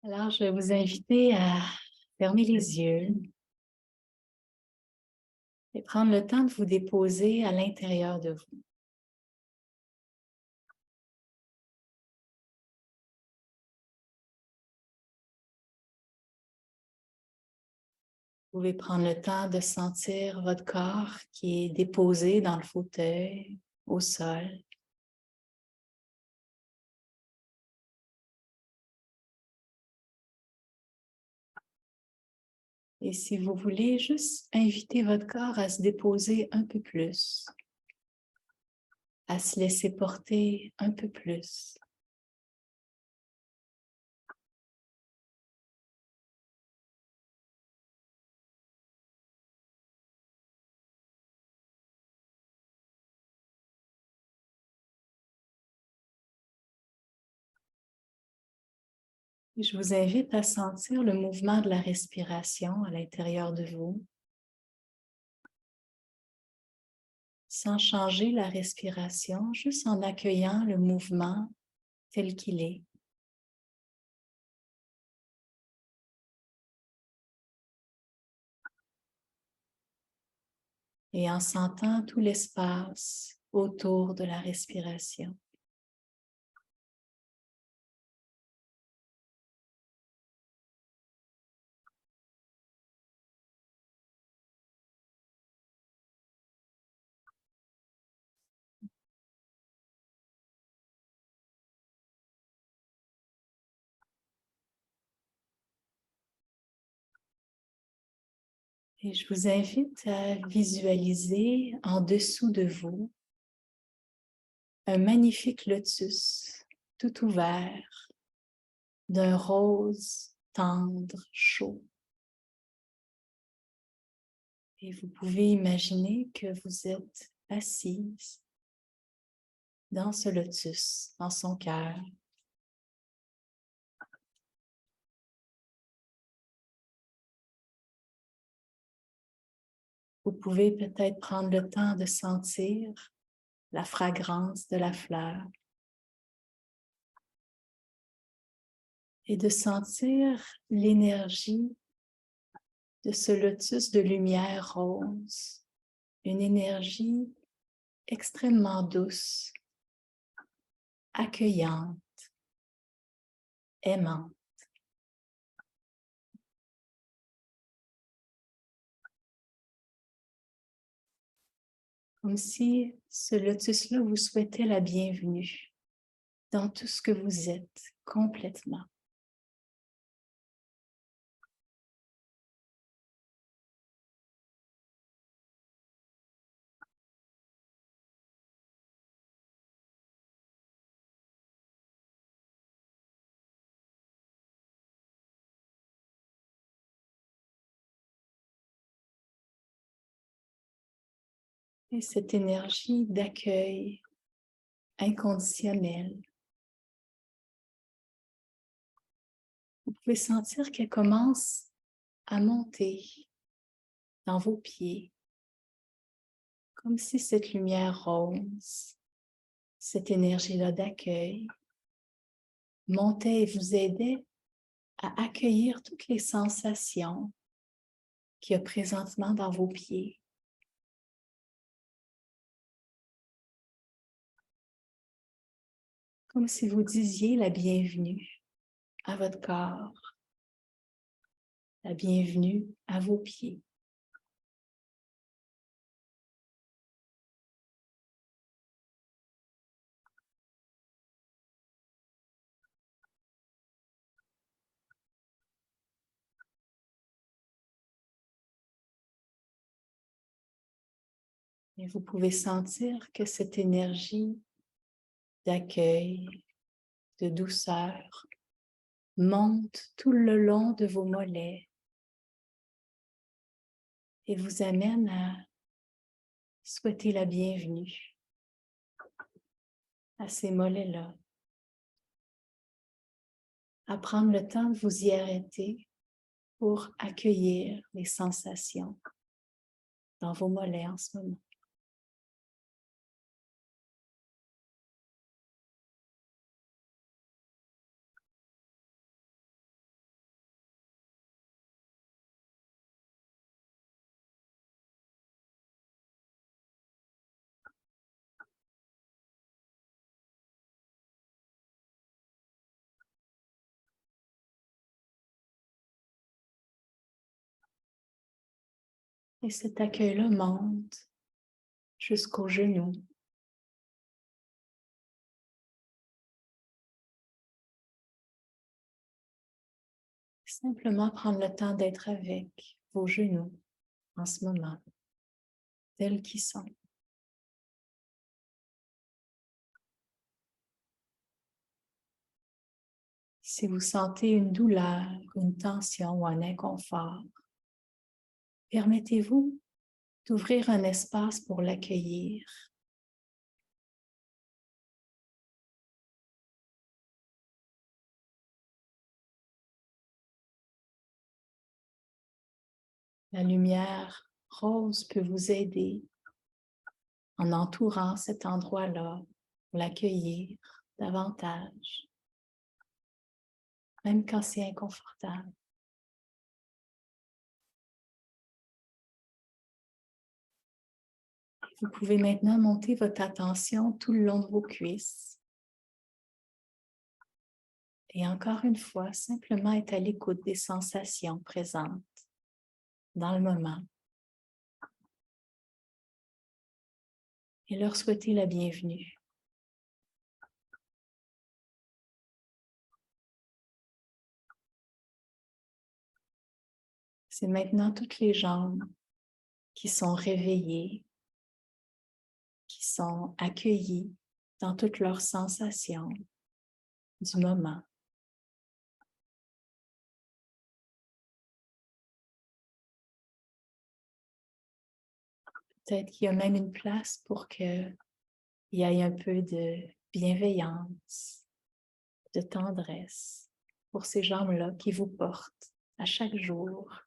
Alors, je vais vous inviter à fermer les yeux et prendre le temps de vous déposer à l'intérieur de vous. Vous pouvez prendre le temps de sentir votre corps qui est déposé dans le fauteuil, au sol. Et si vous voulez, juste inviter votre corps à se déposer un peu plus, à se laisser porter un peu plus. Et je vous invite à sentir le mouvement de la respiration à l'intérieur de vous, sans changer la respiration, juste en accueillant le mouvement tel qu'il est. Et en sentant tout l'espace autour de la respiration. Et je vous invite à visualiser en dessous de vous un magnifique lotus tout ouvert d'un rose tendre, chaud. Et vous pouvez imaginer que vous êtes assise dans ce lotus, dans son cœur. Vous pouvez peut-être prendre le temps de sentir la fragrance de la fleur et de sentir l'énergie de ce lotus de lumière rose, une énergie extrêmement douce, accueillante, aimante. Comme si ce lotus-là vous souhaitait la bienvenue dans tout ce que vous êtes complètement. Et cette énergie d'accueil inconditionnel, vous pouvez sentir qu'elle commence à monter dans vos pieds, comme si cette lumière rose, cette énergie-là d'accueil, montait et vous aidait à accueillir toutes les sensations qu'il y a présentement dans vos pieds. Comme si vous disiez la bienvenue à votre corps, la bienvenue à vos pieds. Et vous pouvez sentir que cette énergie d'accueil, de douceur, monte tout le long de vos mollets et vous amène à souhaiter la bienvenue à ces mollets-là, à prendre le temps de vous y arrêter pour accueillir les sensations dans vos mollets en ce moment. Et cet accueil-là monte jusqu'aux genoux. Simplement prendre le temps d'être avec vos genoux en ce moment, tels qu'ils sont. Si vous sentez une douleur, une tension ou un inconfort, permettez-vous d'ouvrir un espace pour l'accueillir. La lumière rose peut vous aider en entourant cet endroit-là, pour l'accueillir davantage, même quand c'est inconfortable. Vous pouvez maintenant monter votre attention tout le long de vos cuisses. Et encore une fois, simplement être à l'écoute des sensations présentes dans le moment. Et leur souhaiter la bienvenue. C'est maintenant toutes les jambes qui sont réveillées, qui sont accueillies dans toutes leurs sensations du moment. Peut-être qu'il y a même une place pour qu'il y ait un peu de bienveillance, de tendresse pour ces jambes-là qui vous portent à chaque jour.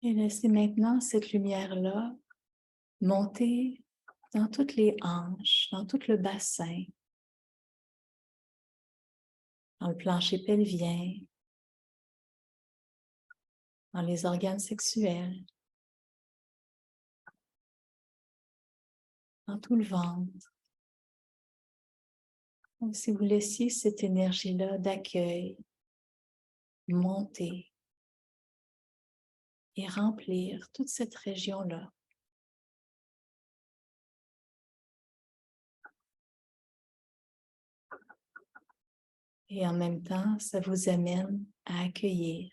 Et laissez maintenant cette lumière-là monter dans toutes les hanches, dans tout le bassin, dans le plancher pelvien, dans les organes sexuels, dans tout le ventre. Comme si vous laissiez cette énergie-là d'accueil monter et remplir toute cette région-là. Et en même temps, ça vous amène à accueillir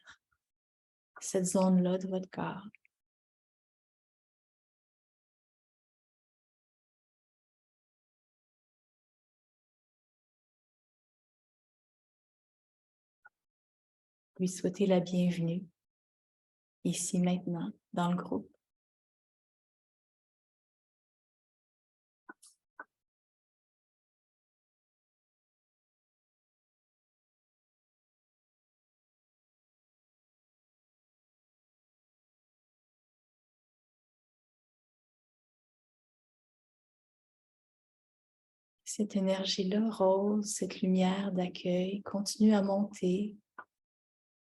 cette zone-là de votre corps. Lui souhaiter la bienvenue, ici maintenant, dans le groupe. Cette énergie-là rose, cette lumière d'accueil continue à monter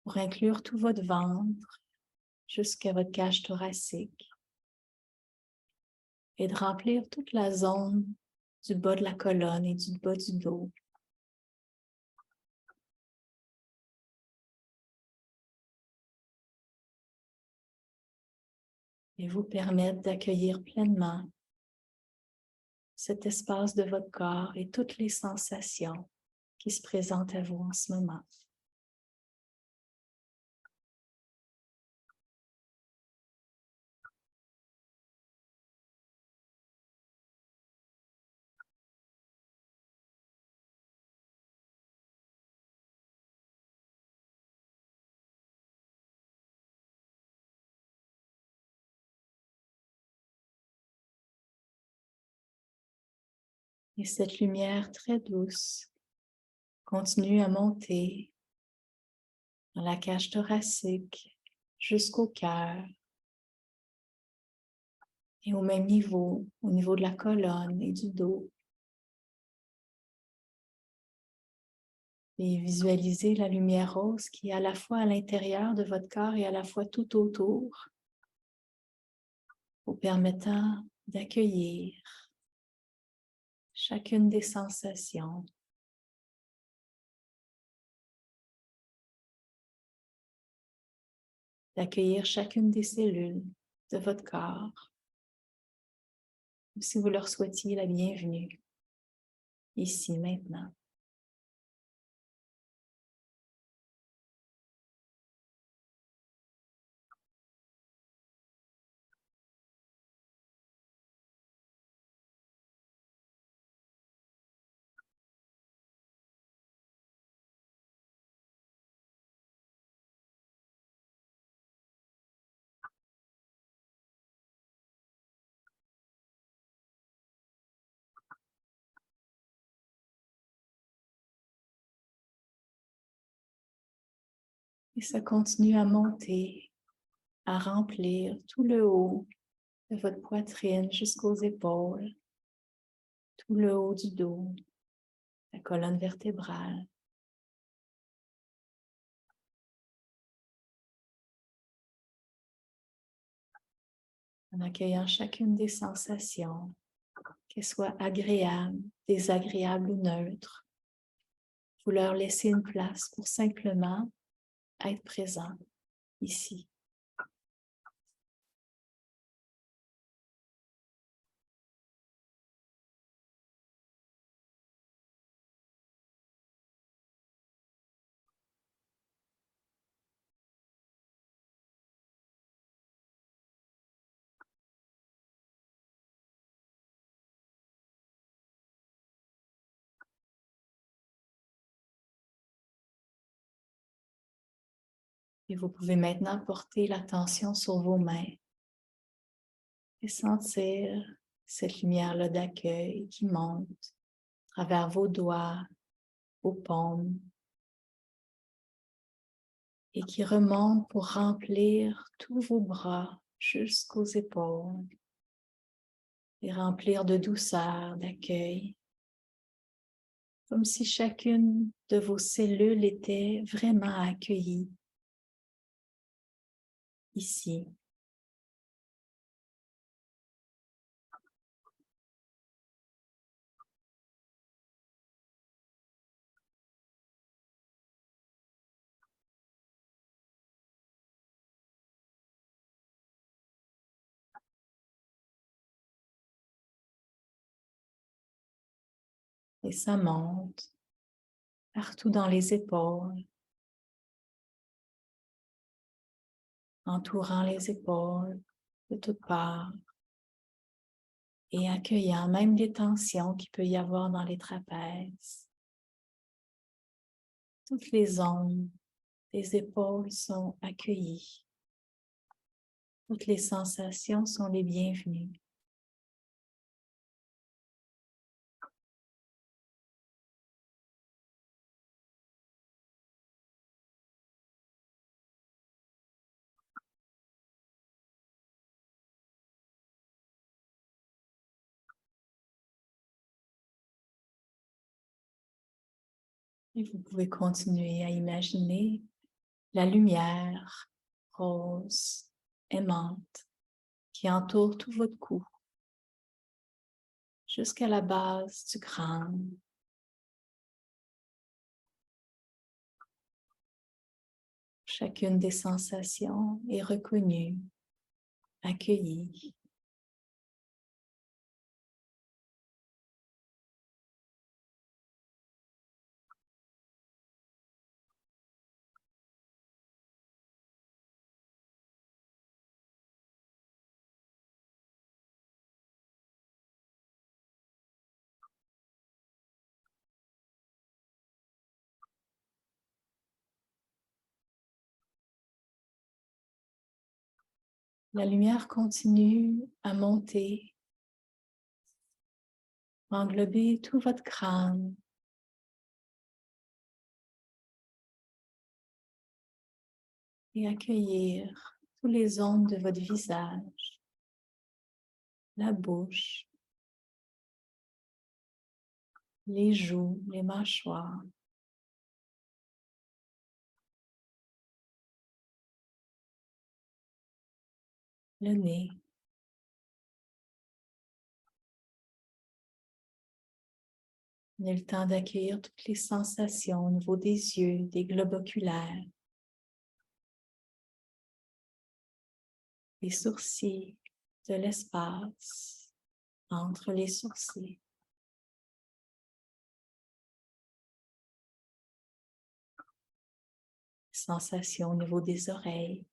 pour inclure tout votre ventre jusqu'à votre cage thoracique et de remplir toute la zone du bas de la colonne et du bas du dos. Et vous permettre d'accueillir pleinement cet espace de votre corps et toutes les sensations qui se présentent à vous en ce moment. Et cette lumière très douce continue à monter dans la cage thoracique jusqu'au cœur et au même niveau, au niveau de la colonne et du dos. Et visualisez la lumière rose qui est à la fois à l'intérieur de votre corps et à la fois tout autour, vous permettant d'accueillir chacune des sensations d'accueillir chacune des cellules de votre corps, comme si vous leur souhaitiez la bienvenue, ici, maintenant. Et ça continue à monter, à remplir tout le haut de votre poitrine jusqu'aux épaules, tout le haut du dos, la colonne vertébrale. En accueillant chacune des sensations, qu'elles soient agréables, désagréables ou neutres. Vous leur laissez une place pour simplement être présent ici. Et vous pouvez maintenant porter l'attention sur vos mains et sentir cette lumière-là d'accueil qui monte à travers vos doigts, vos paumes et qui remonte pour remplir tous vos bras jusqu'aux épaules et remplir de douceur, d'accueil, comme si chacune de vos cellules était vraiment accueillie ici. Et ça monte partout dans les épaules, entourant les épaules de toutes parts et accueillant même les tensions qu'il peut y avoir dans les trapèzes. Toutes les zones des épaules sont accueillies. Toutes les sensations sont les bienvenues. Et vous pouvez continuer à imaginer la lumière rose, aimante, qui entoure tout votre cou, jusqu'à la base du crâne. Chacune des sensations est reconnue, accueillie. La lumière continue à monter, englober tout votre crâne. Et accueillir tous les zones de votre visage, la bouche, les joues, les mâchoires, le nez. Prenez le temps d'accueillir toutes les sensations au niveau des yeux, des globes oculaires, les sourcils, de l'espace entre les sourcils. Sensation au niveau des oreilles.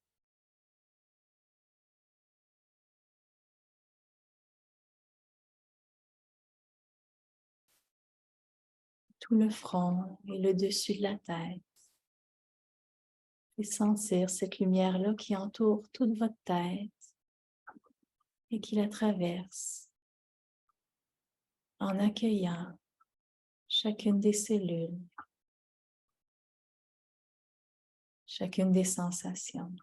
Tout le front et le dessus de la tête. Et sentir cette lumière-là qui entoure toute votre tête et qui la traverse en accueillant chacune des cellules, chacune des sensations.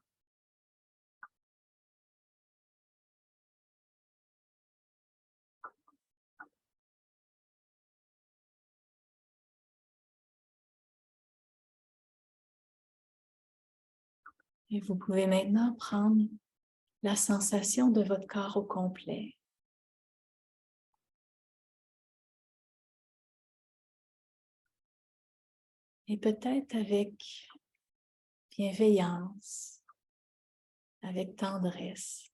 Et vous pouvez maintenant prendre la sensation de votre corps au complet. Et peut-être avec bienveillance, avec tendresse,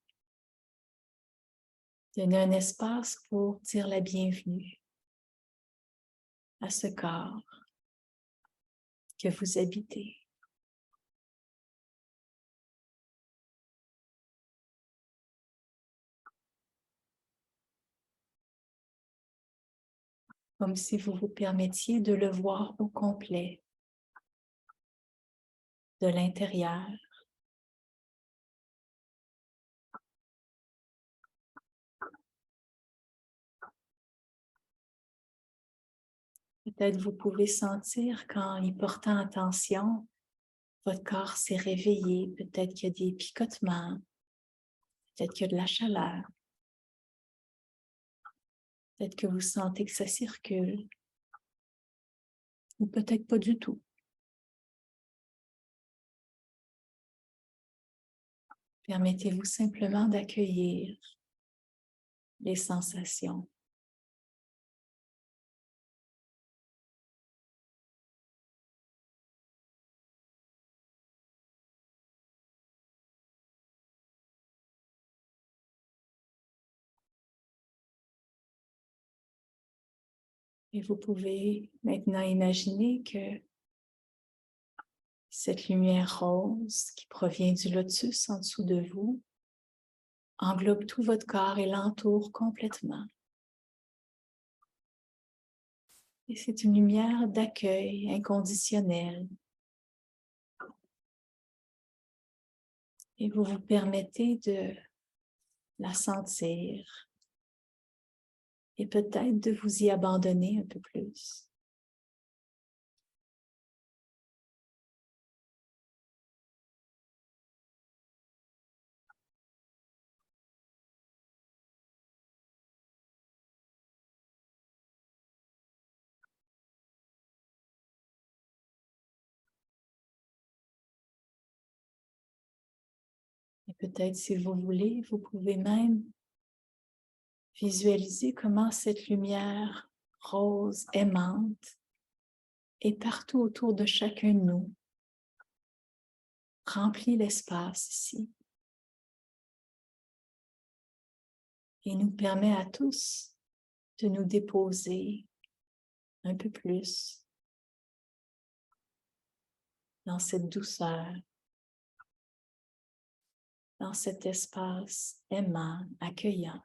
donner un espace pour dire la bienvenue à ce corps que vous habitez. Comme si vous vous permettiez de le voir au complet, de l'intérieur. Peut-être vous pouvez sentir qu'en y portant attention, votre corps s'est réveillé. Peut-être qu'il y a des picotements, peut-être qu'il y a de la chaleur. Peut-être que vous sentez que ça circule, ou peut-être pas du tout. Permettez-vous simplement d'accueillir les sensations. Et vous pouvez maintenant imaginer que cette lumière rose qui provient du lotus en dessous de vous englobe tout votre corps et l'entoure complètement. Et c'est une lumière d'accueil inconditionnel. Et vous vous permettez de la sentir et peut-être de vous y abandonner un peu plus. Et peut-être si vous voulez, vous pouvez même visualiser comment cette lumière rose aimante est partout autour de chacun de nous, remplit l'espace ici et nous permet à tous de nous déposer un peu plus dans cette douceur, dans cet espace aimant, accueillant.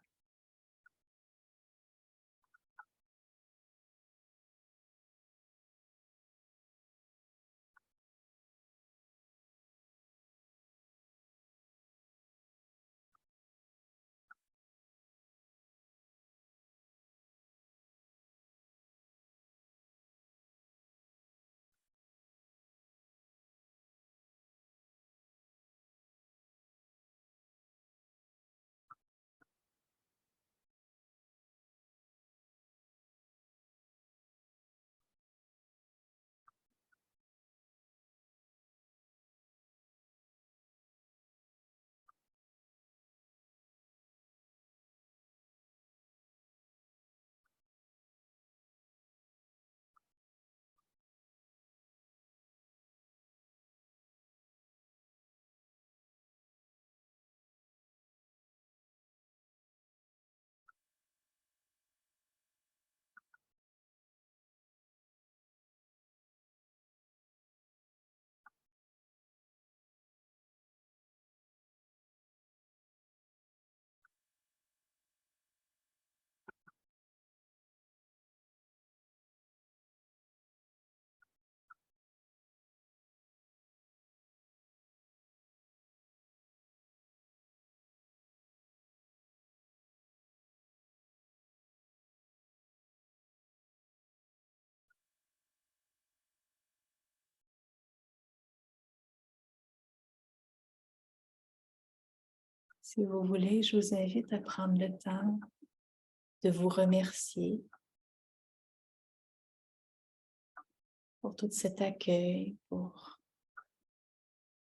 Si vous voulez, je vous invite à prendre le temps de vous remercier pour tout cet accueil, pour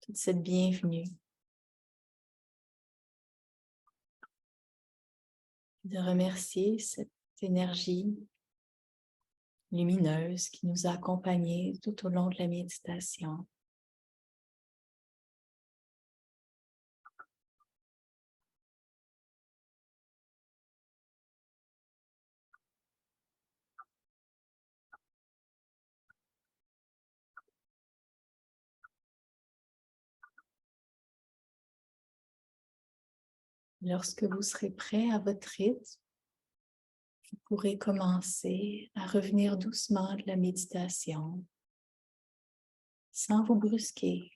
toute cette bienvenue, de remercier cette énergie lumineuse qui nous a accompagnés tout au long de la méditation. Lorsque vous serez prêt à votre rythme, vous pourrez commencer à revenir doucement de la méditation, sans vous brusquer.